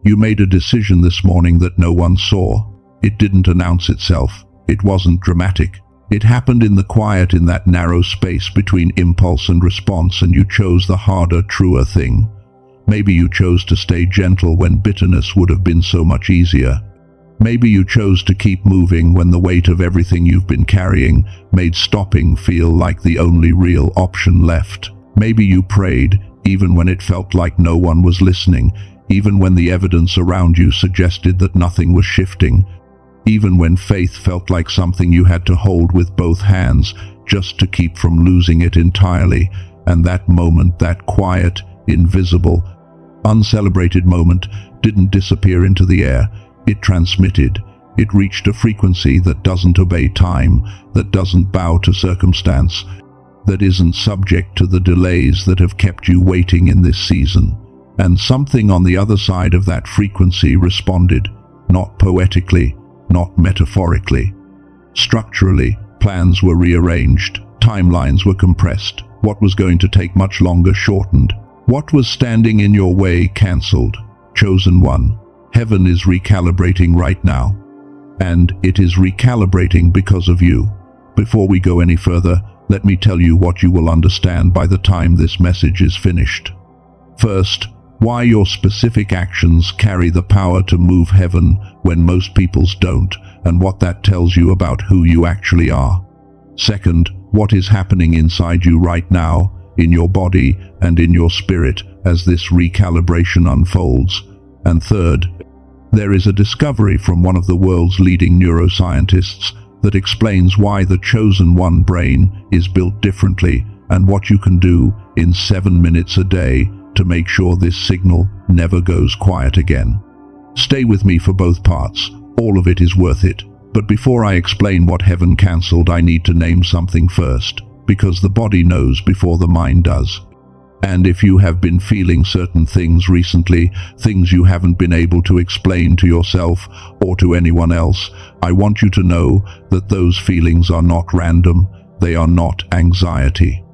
You made a decision this morning that no one saw. It didn't announce itself. It wasn't dramatic. It happened in the quiet, in that narrow space between impulse and response, and you chose the harder, truer thing. Maybe you chose to stay gentle when bitterness would have been so much easier. Maybe you chose to keep moving when the weight of everything you've been carrying made stopping feel like the only real option left. Maybe you prayed, even when it felt like no one was listening, even when the evidence around you suggested that nothing was shifting, even when faith felt like something you had to hold with both hands just to keep from losing it entirely. And that moment, that quiet, invisible, uncelebrated moment, didn't disappear into the air. It transmitted. It reached a frequency that doesn't obey time, that doesn't bow to circumstance, that isn't subject to the delays that have kept you waiting in this season. And something on the other side of that frequency responded, not poetically, not metaphorically. Structurally, plans were rearranged, timelines were compressed. What was going to take much longer shortened. What was standing in your way cancelled. Chosen one, heaven is recalibrating right now. And it is recalibrating because of you. Before we go any further, let me tell you what you will understand by the time this message is finished. First, why your specific actions carry the power to move heaven when most people's don't, and what that tells you about who you actually are. Second, what is happening inside you right now, in your body and in your spirit, as this recalibration unfolds. And third, there is a discovery from one of the world's leading neuroscientists that explains why the chosen one brain is built differently and what you can do in 7 minutes a day to make sure this signal never goes quiet again. Stay with me for both parts. All of it is worth it. But before I explain what heaven cancelled, I need to name something first, because the body knows before the mind does. And if you have been feeling certain things recently, things you haven't been able to explain to yourself or to anyone else, I want you to know that those feelings are not random. They are not anxiety.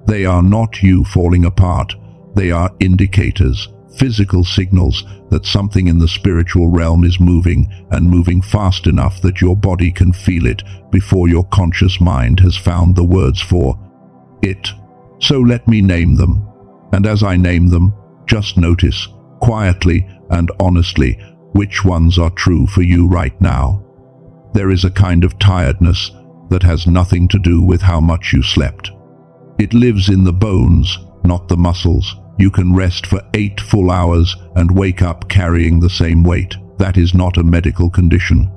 They are not you falling apart. They are indicators, physical signals that something in the spiritual realm is moving, and moving fast enough that your body can feel it before your conscious mind has found the words for it. So let me name them. And as I name them, just notice, quietly and honestly, which ones are true for you right now. There is a kind of tiredness that has nothing to do with how much you slept. It lives in the bones, not the muscles. You can rest for 8 full hours and wake up carrying the same weight. That is not a medical condition.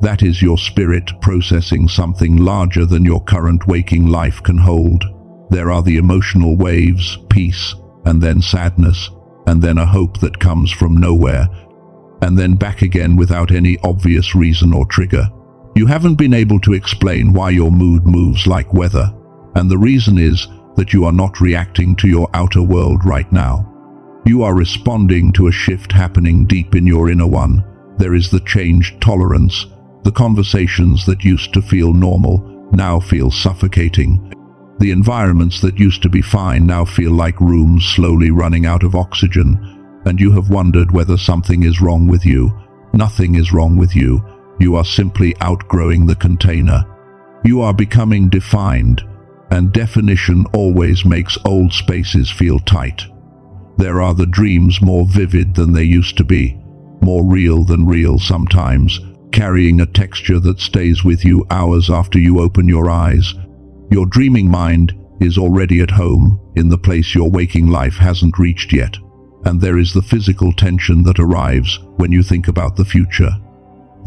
That is your spirit processing something larger than your current waking life can hold. There are the emotional waves, peace, and then sadness, and then a hope that comes from nowhere, and then back again without any obvious reason or trigger. You haven't been able to explain why your mood moves like weather, and the reason is that you are not reacting to your outer world right now. You are responding to a shift happening deep in your inner one. There is the changed tolerance. The conversations that used to feel normal now feel suffocating. The environments that used to be fine now feel like rooms slowly running out of oxygen, and you have wondered whether something is wrong with you. Nothing is wrong with you. You are simply outgrowing the container. You are becoming defined. And definition always makes old spaces feel tight. There are the dreams more vivid than they used to be, more real than real sometimes, carrying a texture that stays with you hours after you open your eyes. Your dreaming mind is already at home, in the place your waking life hasn't reached yet. And there is the physical tension that arrives when you think about the future.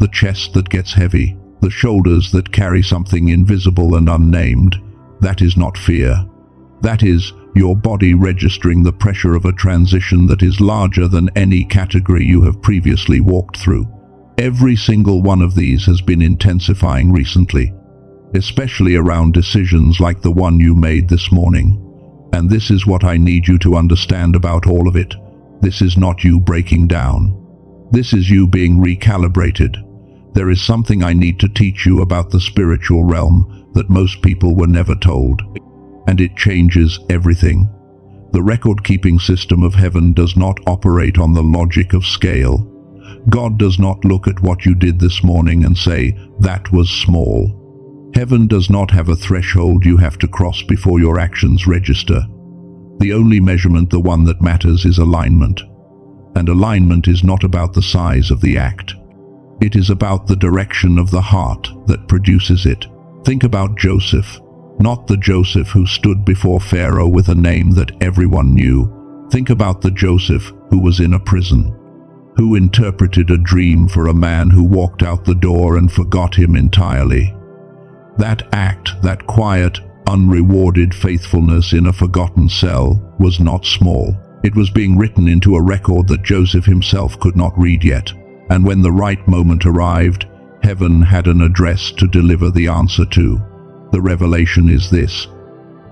The chest that gets heavy, the shoulders that carry something invisible and unnamed. That is not fear. That is your body registering the pressure of a transition that is larger than any category you have previously walked through. Every single one of these has been intensifying recently, especially around decisions like the one you made this morning. And this is what I need you to understand about all of it. This is not you breaking down. This is you being recalibrated. There is something I need to teach you about the spiritual realm that most people were never told. And it changes everything. The record-keeping system of heaven does not operate on the logic of scale. God does not look at what you did this morning and say, "That was small." Heaven does not have a threshold you have to cross before your actions register. The only measurement, the one that matters, is alignment. And alignment is not about the size of the act. It is about the direction of the heart that produces it. Think about Joseph, not the Joseph who stood before Pharaoh with a name that everyone knew. Think about the Joseph who was in a prison, who interpreted a dream for a man who walked out the door and forgot him entirely. That act, that quiet, unrewarded faithfulness in a forgotten cell, was not small. It was being written into a record that Joseph himself could not read yet. And when the right moment arrived, heaven had an address to deliver the answer to. The revelation is this: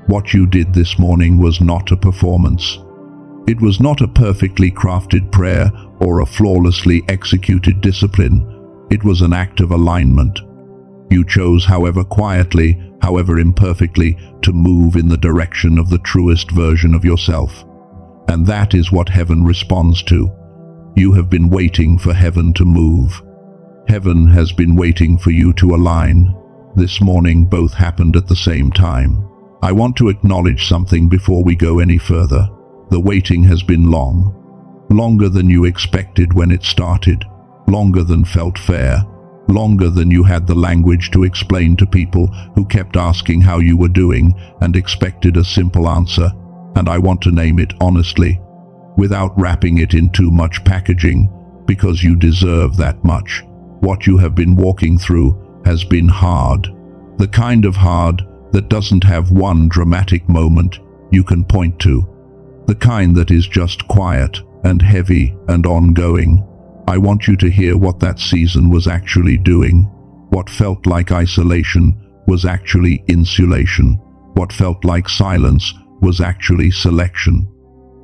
what you did this morning was not a performance. It was not a perfectly crafted prayer or a flawlessly executed discipline. It was an act of alignment. You chose, however quietly, however imperfectly, to move in the direction of the truest version of yourself. And that is what heaven responds to. You have been waiting for heaven to move. Heaven has been waiting for you to align. This morning both happened at the same time. I want to acknowledge something before we go any further. The waiting has been long. Longer than you expected when it started. Longer than felt fair. Longer than you had the language to explain to people who kept asking how you were doing and expected a simple answer. And I want to name it honestly, without wrapping it in too much packaging, because you deserve that much. What you have been walking through has been hard. The kind of hard that doesn't have one dramatic moment you can point to. The kind that is just quiet and heavy and ongoing. I want you to hear what that season was actually doing. What felt like isolation was actually insulation. What felt like silence was actually selection.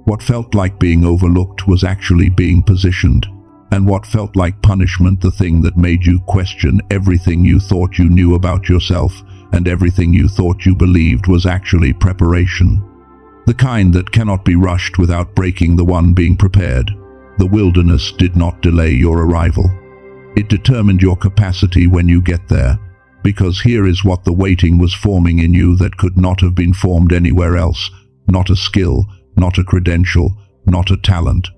What felt like being overlooked was actually being positioned. And what felt like punishment, the thing that made you question everything you thought you knew about yourself and everything you thought you believed, was actually preparation. The kind that cannot be rushed without breaking the one being prepared. The wilderness did not delay your arrival. It determined your capacity when you get there, because here is what the waiting was forming in you that could not have been formed anywhere else. Not a skill, not a credential, not a talent.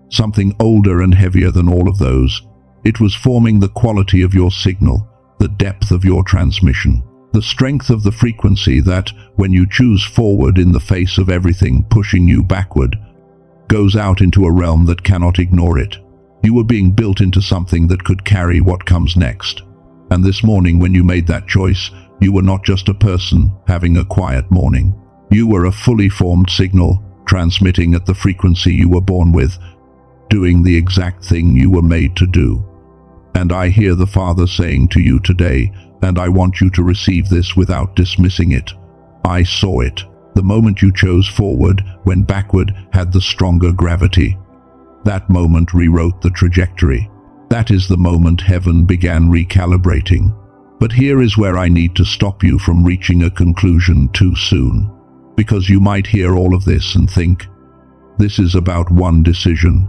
Something older and heavier than all of those. It was forming the quality of your signal, the depth of your transmission, the strength of the frequency that, when you choose forward in the face of everything pushing you backward, goes out into a realm that cannot ignore it. You were being built into something that could carry what comes next. And this morning, when you made that choice, you were not just a person having a quiet morning. You were a fully formed signal, transmitting at the frequency you were born with, doing the exact thing you were made to do. And I hear the Father saying to you today, and I want you to receive this without dismissing it: I saw it. The moment you chose forward, when backward had the stronger gravity. That moment rewrote the trajectory. That is the moment heaven began recalibrating. But here is where I need to stop you from reaching a conclusion too soon. Because you might hear all of this and think, this is about one decision,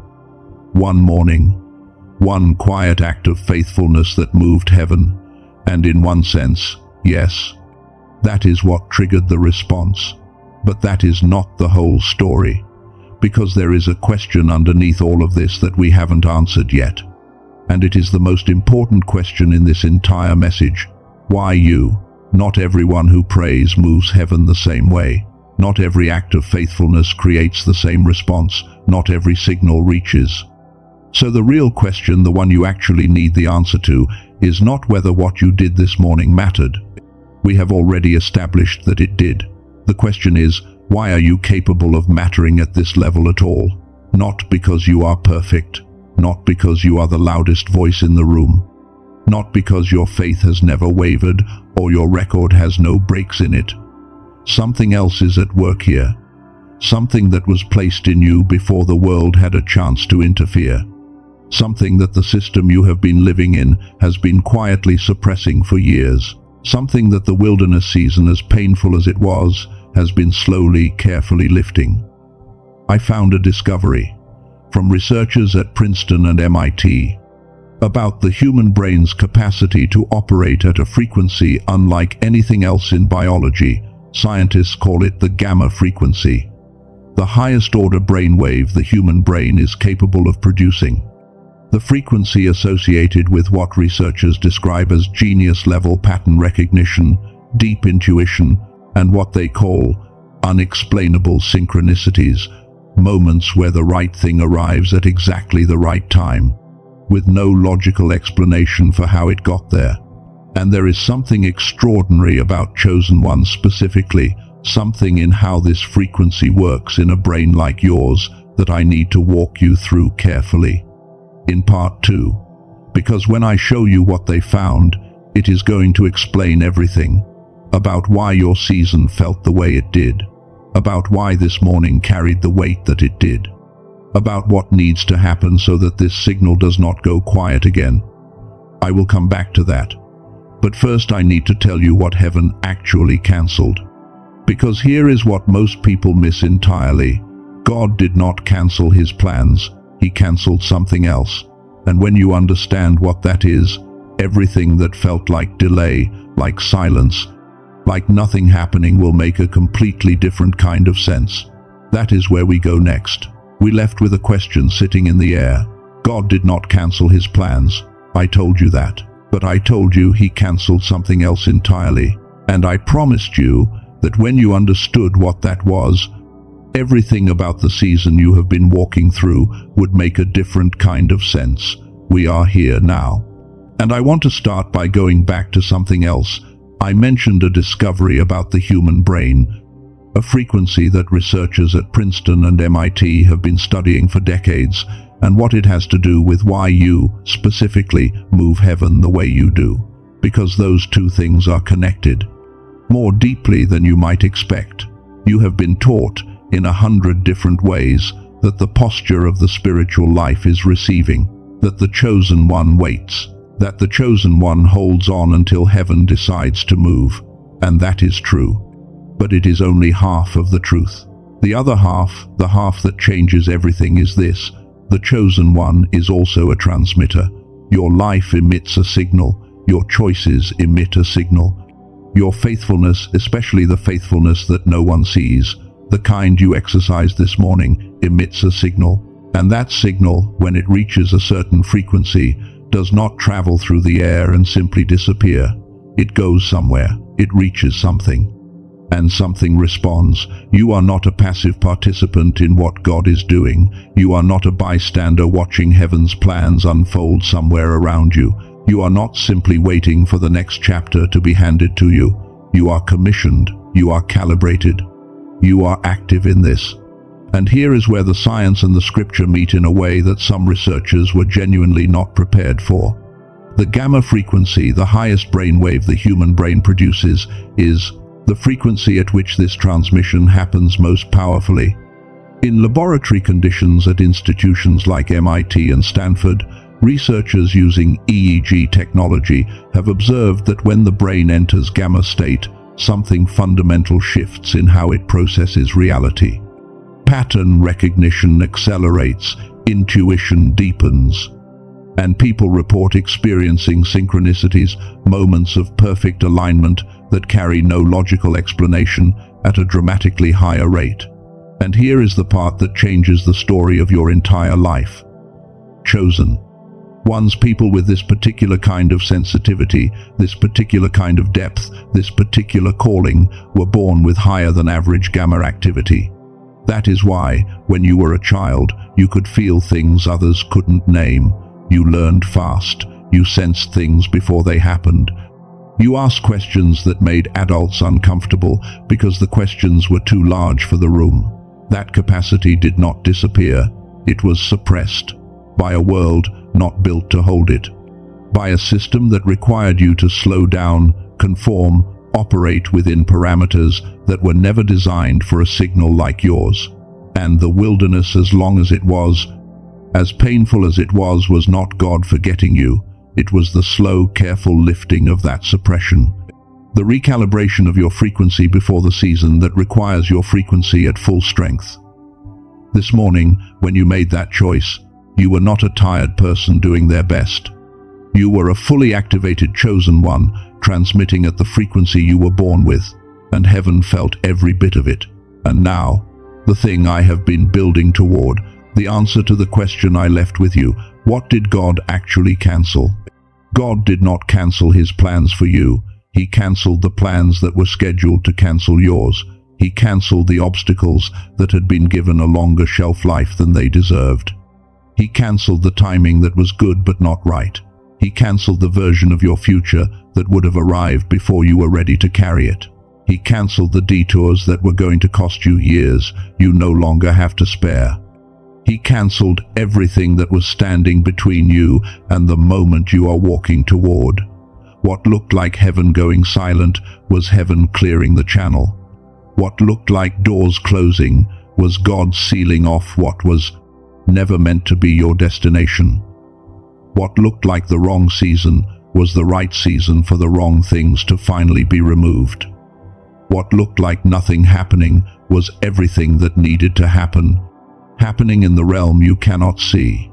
one morning, one quiet act of faithfulness that moved heaven. And in one sense, yes, that is what triggered the response. But that is not the whole story, because there is a question underneath all of this that we haven't answered yet. And it is the most important question in this entire message. Why you? Not everyone who prays moves heaven the same way. Not every act of faithfulness creates the same response. Not every signal reaches. So the real question, the one you actually need the answer to, is not whether what you did this morning mattered. We have already established that it did. The question is, why are you capable of mattering at this level at all? Not because you are perfect, not because you are the loudest voice in the room, not because your faith has never wavered or your record has no breaks in it. Something else is at work here, something that was placed in you before the world had a chance to interfere, something that the system you have been living in has been quietly suppressing for years, something that the wilderness season, as painful as it was, has been slowly, carefully lifting. I found a discovery from researchers at Princeton and MIT about the human brain's capacity to operate at a frequency unlike anything else in biology. Scientists call it the gamma frequency, the highest order brainwave the human brain is capable of producing. The frequency associated with what researchers describe as genius-level pattern recognition, deep intuition, and what they call unexplainable synchronicities, moments where the right thing arrives at exactly the right time, with no logical explanation for how it got there. And there is something extraordinary about chosen ones specifically, something in how this frequency works in a brain like yours that I need to walk you through carefully in part 2. Because when I show you what they found, it is going to explain everything about why your season felt the way it did, about why this morning carried the weight that it did, about what needs to happen so that this signal does not go quiet again. I will come back to that. But first I need to tell you what heaven actually cancelled. Because here is what most people miss entirely. God did not cancel his plans. He cancelled something else. And when you understand what that is, everything that felt like delay, like silence, like nothing happening will make a completely different kind of sense. That is where we go next. We left with a question sitting in the air. God did not cancel his plans. I told you that. But I told you he cancelled something else entirely. And I promised you that when you understood what that was, everything about the season you have been walking through would make a different kind of sense. We are here now. And I want to start by going back to something else. I mentioned a discovery about the human brain, a frequency that researchers at Princeton and MIT have been studying for decades, and what it has to do with why you, specifically, move heaven the way you do. Because those two things are connected, more deeply than you might expect. You have been taught, in 100 different ways, that the posture of the spiritual life is receiving, that the chosen one waits, that the chosen one holds on until heaven decides to move. And that is true. But it is only half of the truth. The other half, the half that changes everything, is this: the chosen one is also a transmitter. Your life emits a signal. Your choices emit a signal. Your faithfulness, especially the faithfulness that no one sees, the kind you exercised this morning, emits a signal. And that signal, when it reaches a certain frequency, does not travel through the air and simply disappear. It goes somewhere. It reaches something. And something responds. You are not a passive participant in what God is doing. You are not a bystander watching heaven's plans unfold somewhere around you. You are not simply waiting for the next chapter to be handed to you. You are commissioned. You are calibrated. You are active in this. And here is where the science and the scripture meet in a way that some researchers were genuinely not prepared for. The gamma frequency, the highest brainwave the human brain produces, is the frequency at which this transmission happens most powerfully. In laboratory conditions at institutions like MIT and Stanford, researchers using EEG technology have observed that when the brain enters gamma state, something fundamental shifts in how it processes reality. Pattern recognition accelerates, intuition deepens, and people report experiencing synchronicities, moments of perfect alignment that carry no logical explanation, at a dramatically higher rate. And here is the part that changes the story of your entire life. Chosen ones, people with this particular kind of sensitivity, this particular kind of depth, this particular calling, were born with higher than average gamma activity. That is why, when you were a child, you could feel things others couldn't name. You learned fast. You sensed things before they happened. You asked questions that made adults uncomfortable because the questions were too large for the room. That capacity did not disappear. It was suppressed by a world not built to hold it, by a system that required you to slow down, conform, operate within parameters that were never designed for a signal like yours. And the wilderness, as long as it was, as painful as it was not God forgetting you. It was the slow, careful lifting of that suppression. The recalibration of your frequency before the season that requires your frequency at full strength. This morning, when you made that choice, you were not a tired person doing their best. You were a fully activated chosen one, transmitting at the frequency you were born with, and heaven felt every bit of it. And now, the thing I have been building toward, the answer to the question I left with you, what did God actually cancel? God did not cancel his plans for you. He cancelled the plans that were scheduled to cancel yours. He cancelled the obstacles that had been given a longer shelf life than they deserved. He cancelled the timing that was good but not right. He cancelled the version of your future that would have arrived before you were ready to carry it. He cancelled the detours that were going to cost you years you no longer have to spare. He cancelled everything that was standing between you and the moment you are walking toward. What looked like heaven going silent was heaven clearing the channel. What looked like doors closing was God sealing off what was never meant to be your destination. What looked like the wrong season was the right season for the wrong things to finally be removed. What looked like nothing happening was everything that needed to happen, happening in the realm you cannot see.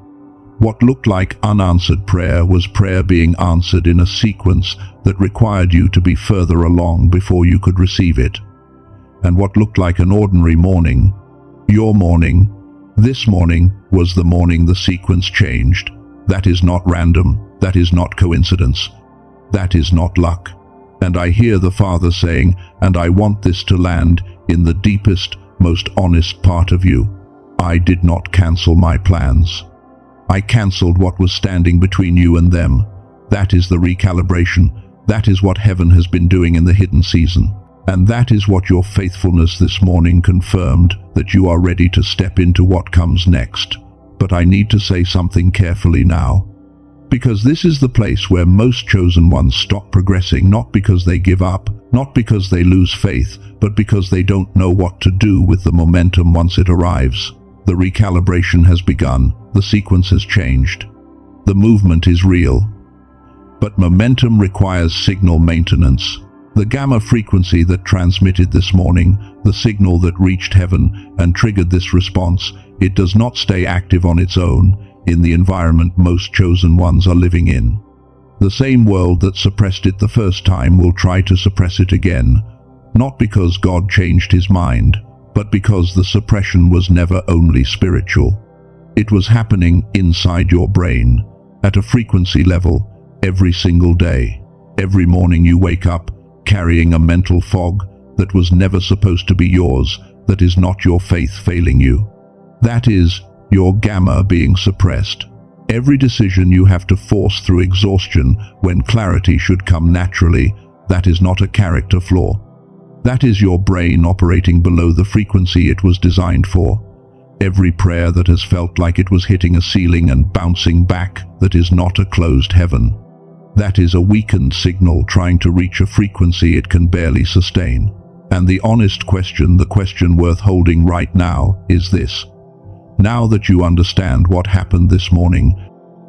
What looked like unanswered prayer was prayer being answered in a sequence that required you to be further along before you could receive it. And what looked like an ordinary morning, your morning, this morning, was the morning the sequence changed. That is not random. That is not coincidence. That is not luck. And I hear the Father saying, and I want this to land in the deepest, most honest part of you. I did not cancel my plans. I cancelled what was standing between you and them. That is the recalibration. That is what heaven has been doing in the hidden season. And that is what your faithfulness this morning confirmed, that you are ready to step into what comes next. But I need to say something carefully now, because this is the place where most chosen ones stop progressing, not because they give up, not because they lose faith, but because they don't know what to do with the momentum once it arrives. The recalibration has begun. The sequence has changed. The movement is real. But momentum requires signal maintenance. The gamma frequency that transmitted this morning, the signal that reached heaven and triggered this response, it does not stay active on its own in the environment most chosen ones are living in. The same world that suppressed it the first time will try to suppress it again, not because God changed his mind, but because the suppression was never only spiritual. It was happening inside your brain, at a frequency level, every single day. Every morning you wake up carrying a mental fog that was never supposed to be yours, that is not your faith failing you. That is your gamma being suppressed. Every decision you have to force through exhaustion when clarity should come naturally, that is not a character flaw. That is your brain operating below the frequency it was designed for. Every prayer that has felt like it was hitting a ceiling and bouncing back, that is not a closed heaven. That is a weakened signal trying to reach a frequency it can barely sustain. And the honest question, the question worth holding right now, is this. Now that you understand what happened this morning,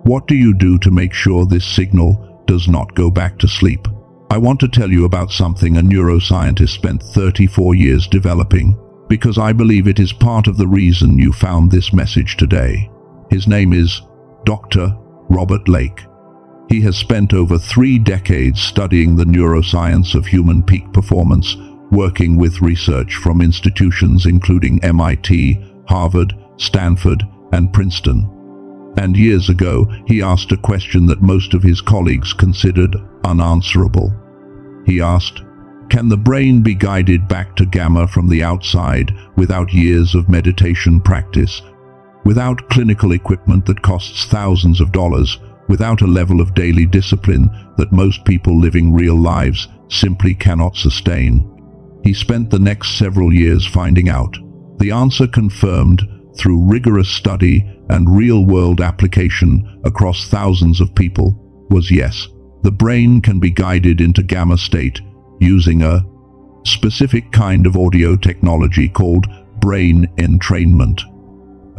what do you do to make sure this signal does not go back to sleep? I want to tell you about something a neuroscientist spent 34 years developing, because I believe it is part of the reason you found this message today. His name is Dr. Robert Lake. He has spent over 3 decades studying the neuroscience of human peak performance, working with research from institutions including MIT, Harvard, Stanford, and Princeton. And years ago, he asked a question that most of his colleagues considered unanswerable. He asked, can the brain be guided back to gamma from the outside without years of meditation practice, without clinical equipment that costs thousands of dollars, without a level of daily discipline that most people living real lives simply cannot sustain? He spent the next several years finding out. The answer, confirmed through rigorous study and real-world application across thousands of people, was yes. The brain can be guided into gamma state using a specific kind of audio technology called brain entrainment,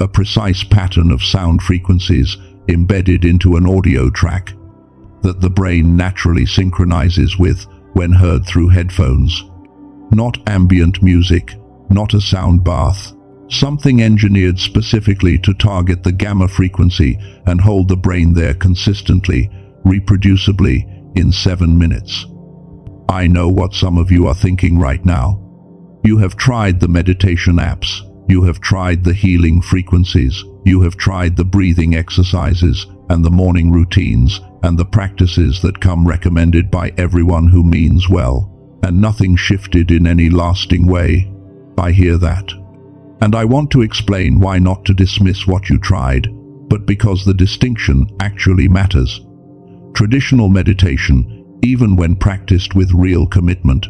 a precise pattern of sound frequencies embedded into an audio track that the brain naturally synchronizes with when heard through headphones. Not ambient music, not a sound bath, Something engineered specifically to target the gamma frequency and hold the brain there consistently, reproducibly, in 7 minutes. I know what some of you are thinking right now. You have tried the meditation apps. You have tried the healing frequencies. You have tried the breathing exercises and the morning routines and the practices that come recommended by everyone who means well, and nothing shifted in any lasting way. I hear that. And I want to explain why, not to dismiss what you tried, but because the distinction actually matters. Traditional meditation, even when practiced with real commitment,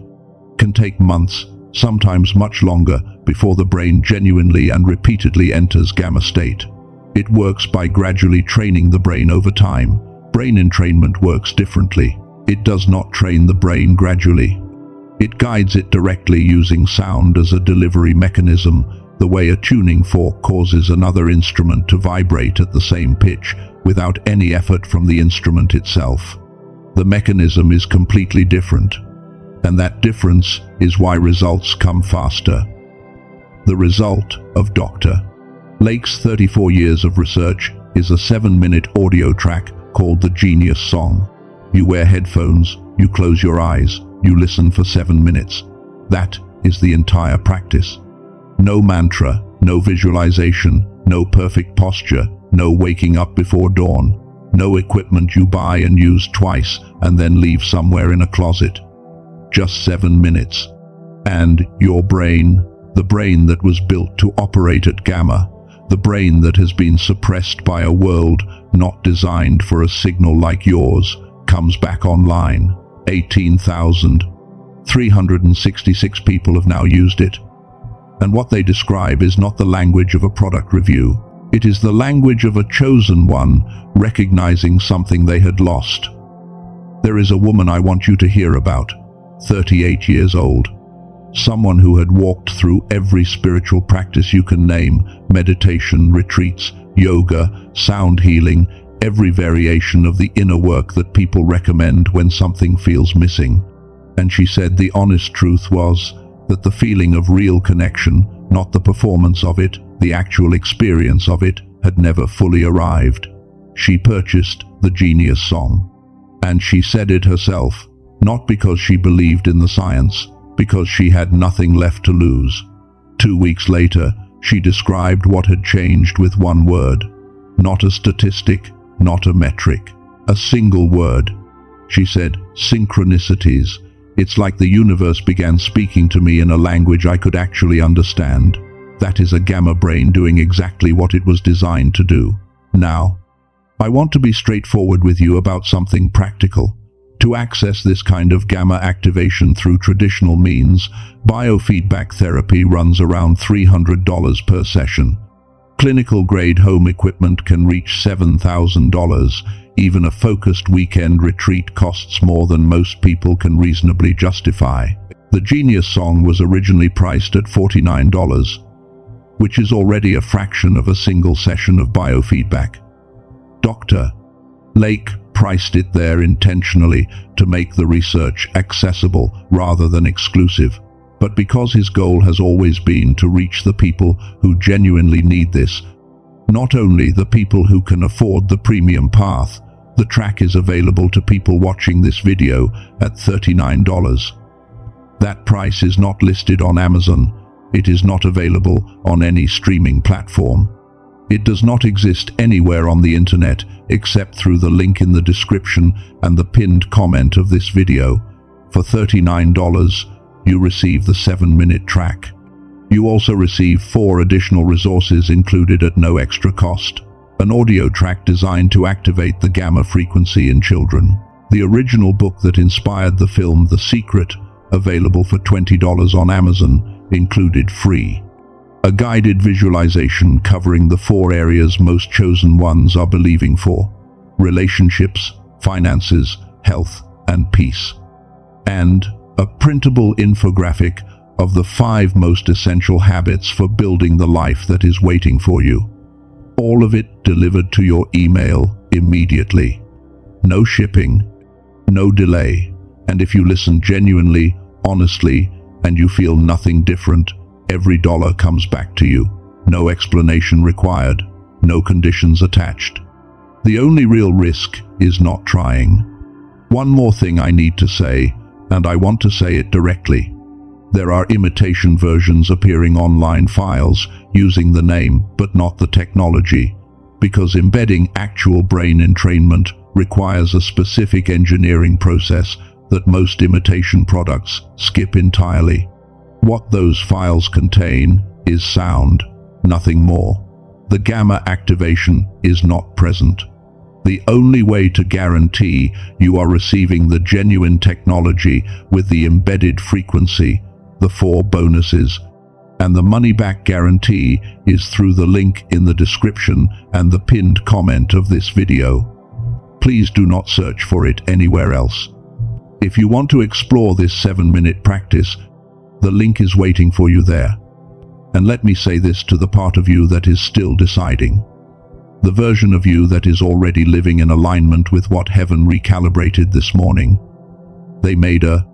can take months, sometimes much longer, before the brain genuinely and repeatedly enters gamma state. It works by gradually training the brain over time. Brain entrainment works differently. It does not train the brain gradually. It guides it directly using sound as a delivery mechanism, the way a tuning fork causes another instrument to vibrate at the same pitch without any effort from the instrument itself. The mechanism is completely different, and that difference is why results come faster. The result of Dr. Lake's 34 years of research is a 7-minute audio track called the Genius Song. You wear headphones, you close your eyes, you listen for 7 minutes. That is the entire practice. No mantra, no visualization, no perfect posture, no waking up before dawn, no equipment you buy and use twice and then leave somewhere in a closet. Just 7 minutes. And your brain, the brain that was built to operate at gamma, the brain that has been suppressed by a world not designed for a signal like yours, comes back online. 18,366 people have now used it. And what they describe is not the language of a product review. It is the language of a chosen one, recognizing something they had lost. There is a woman I want you to hear about, 38 years old. Someone who had walked through every spiritual practice you can name, meditation, retreats, yoga, sound healing, every variation of the inner work that people recommend when something feels missing. And she said the honest truth was that the feeling of real connection, not the performance of it, the actual experience of it, had never fully arrived. She purchased the Genius Song. And she said it herself, not because she believed in the science, because she had nothing left to lose. 2 weeks later, she described what had changed with one word. Not a statistic, not a metric. A single word. She said, synchronicities. It's like the universe began speaking to me in a language I could actually understand. That is a gamma brain doing exactly what it was designed to do. Now, I want to be straightforward with you about something practical. To access this kind of gamma activation through traditional means, biofeedback therapy runs around $300 per session. Clinical-grade home equipment can reach $7,000. Even a focused weekend retreat costs more than most people can reasonably justify. The Genius Song was originally priced at $49, which is already a fraction of a single session of biofeedback. Dr. Lake priced it there intentionally to make the research accessible rather than exclusive. But because his goal has always been to reach the people who genuinely need this, not only the people who can afford the premium path, the track is available to people watching this video at $39. That price is not listed on Amazon. It is not available on any streaming platform. It does not exist anywhere on the internet except through the link in the description and the pinned comment of this video. For $39, you receive the 7-minute track. You also receive 4 additional resources included at no extra cost. An audio track designed to activate the gamma frequency in children. The original book that inspired the film The Secret, available for $20 on Amazon, included free. A guided visualization covering the 4 areas most chosen ones are believing for: relationships, finances, health, and peace. And a printable infographic of the 5 most essential habits for building the life that is waiting for you. All of it delivered to your email immediately. No shipping, no delay. And if you listen genuinely, honestly, and you feel nothing different, every dollar comes back to you. no explanation required, no conditions attached. The only real risk is not trying. One more thing I need to say, and I want to say it directly. There are imitation versions appearing online files using the name but not the technology, because embedding actual brain entrainment requires a specific engineering process that most imitation products skip entirely. What those files contain is sound, nothing more. The gamma activation is not present. The only way to guarantee you are receiving the genuine technology with the embedded frequency, the 4 bonuses, and the money-back guarantee is through the link in the description and the pinned comment of this video. Please do not search for it anywhere else. If you want to explore this 7-minute practice, the link is waiting for you there. And let me say this to the part of you that is still deciding. The version of you that is already living in alignment with what heaven recalibrated this morning. They made a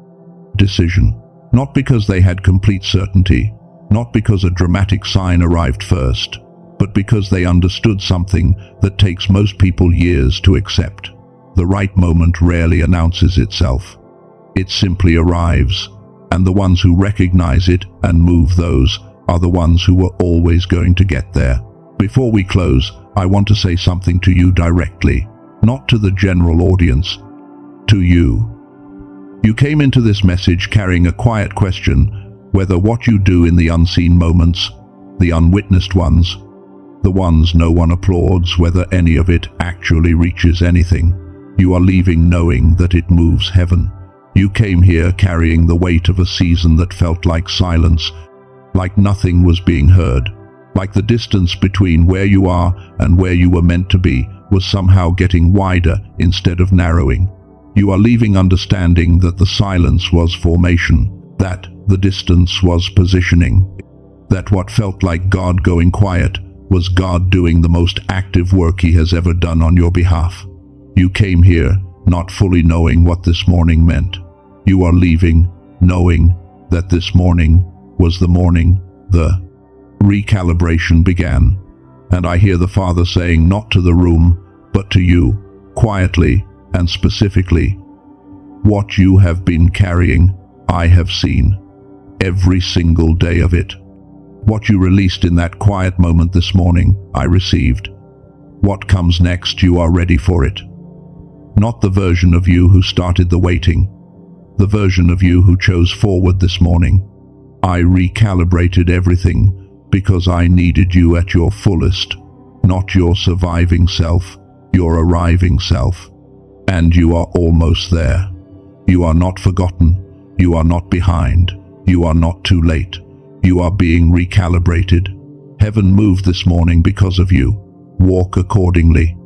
decision. Not because they had complete certainty, not because a dramatic sign arrived first, but because they understood something that takes most people years to accept. The right moment rarely announces itself. It simply arrives, and the ones who recognize it and move those are the ones who were always going to get there. Before we close, I want to say something to you directly, not to the general audience, to you. You came into this message carrying a quiet question, whether what you do in the unseen moments, the unwitnessed ones, the ones no one applauds, whether any of it actually reaches anything. You are leaving knowing that it moves heaven. You came here carrying the weight of a season that felt like silence, like nothing was being heard, like the distance between where you are and where you were meant to be was somehow getting wider instead of narrowing. You are leaving understanding that the silence was formation, that the distance was positioning, that what felt like God going quiet was God doing the most active work He has ever done on your behalf. You came here not fully knowing what this morning meant. You are leaving knowing that this morning was the morning the recalibration began. And I hear the Father saying, not to the room, but to you, quietly and specifically, what you have been carrying, I have seen, every single day of it. What you released in that quiet moment this morning, I received. What comes next, you are ready for it. Not the version of you who started the waiting, the version of you who chose forward this morning. I recalibrated everything because I needed you at your fullest, not your surviving self, your arriving self. And you are almost there. You are not forgotten. You are not behind. You are not too late. You are being recalibrated. Heaven moved this morning because of you. Walk accordingly.